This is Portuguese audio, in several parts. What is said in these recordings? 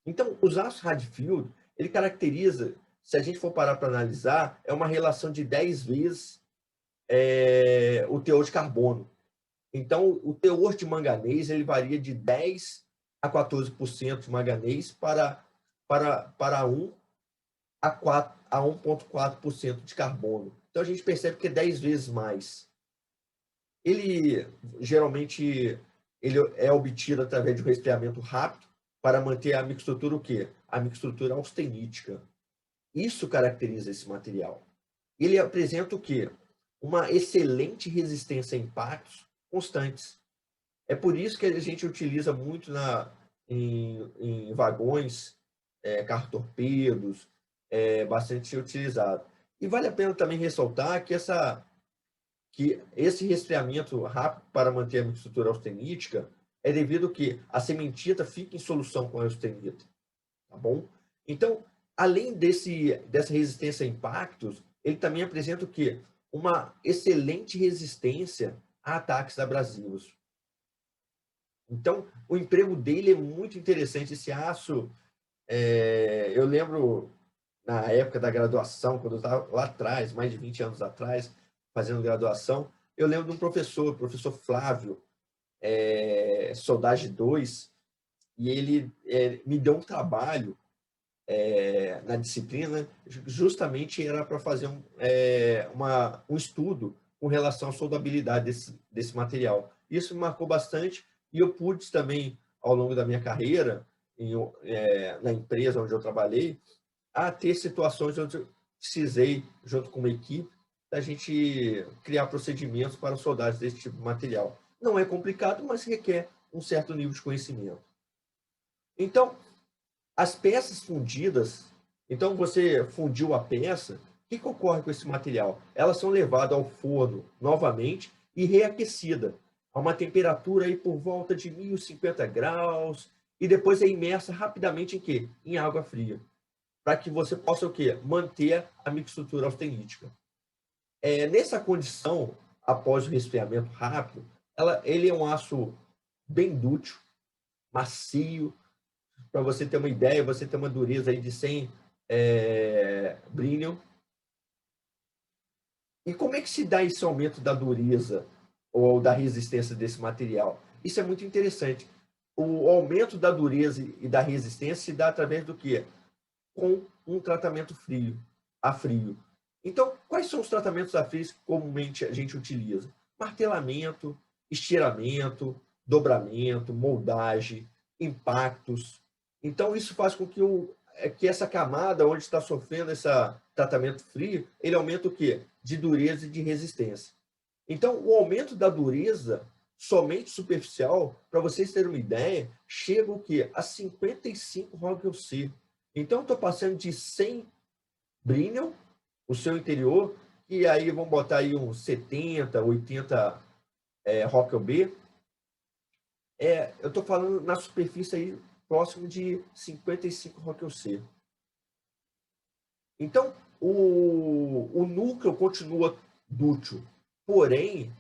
Então, os aços Hadfield, ele caracteriza, se a gente for parar para analisar, é uma relação de 10 vezes o teor de carbono. Então, o teor de manganês ele varia de 10 a 14% de manganês para 1 a 4 a 1,4% de carbono. Então, a gente percebe que é 10 vezes mais. Ele geralmente ele é obtido através de um resfriamento rápido para manter a microestrutura o quê? A microestrutura austenítica. Isso caracteriza esse material. Ele apresenta o quê? Uma excelente resistência a impactos constantes. É por isso que a gente utiliza muito em vagões, carro-torpedos, é bastante utilizado. E vale a pena também ressaltar que esse resfriamento rápido para manter a microestrutura austenítica é devido que a cementita fica em solução com a austenita, tá bom? Então, além dessa resistência a impactos, ele também apresenta o quê? Uma excelente resistência a ataques abrasivos. Então, o emprego dele é muito interessante. Esse aço, eu lembro na época da graduação, quando eu estava lá atrás, mais de 20 anos atrás, fazendo graduação, eu lembro de um professor, o professor Flávio, Soldage 2, e ele me deu um trabalho na disciplina, justamente era para fazer um estudo com relação à soldabilidade desse material. Isso me marcou bastante e eu pude também, ao longo da minha carreira, na empresa onde eu trabalhei, a ter situações onde eu precisei, junto com uma equipe, da gente criar procedimentos para soldados desse tipo de material. Não é complicado, mas requer um certo nível de conhecimento. Então, as peças fundidas, então você fundiu a peça, o que ocorre com esse material? Elas são levadas ao forno novamente e reaquecida a uma temperatura aí por volta de 1050 graus e depois é imersa rapidamente em quê? Em água fria, para que você possa o quê? Manter a mixtura austenítica. Nessa condição, após o resfriamento rápido, ele é um aço bem dúctil, macio. Para você ter uma ideia, você tem uma dureza aí de 100 Brillion. E como é que se dá esse aumento da dureza ou da resistência desse material? Isso é muito interessante. O aumento da dureza e da resistência se dá através do quê? Com um tratamento a frio. Então, quais são os tratamentos a frio que comumente a gente utiliza? Martelamento, estiramento, dobramento, moldagem, impactos. Então, isso faz com que essa camada onde está sofrendo esse tratamento frio, ele aumenta o quê? De dureza e de resistência. Então, o aumento da dureza somente superficial, para vocês terem uma ideia, chega o quê? A 55 Rockwell C. Então, estou passando de 100 Brillion, o seu interior, e aí vamos botar aí uns 70, 80 Rockwell B. Eu estou falando na superfície aí próximo de 55 Rockwell C. Então, o núcleo continua dútil, porém,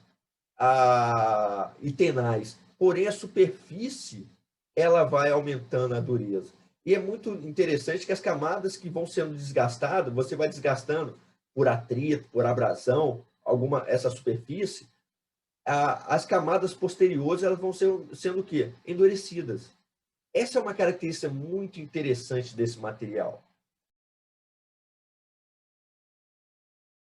e tenaz, porém a superfície ela vai aumentando a dureza. E é muito interessante que as camadas que vão sendo desgastadas, você vai desgastando por atrito, por abrasão, essa superfície, as camadas posteriores elas vão sendo o quê? Endurecidas. Essa é uma característica muito interessante desse material.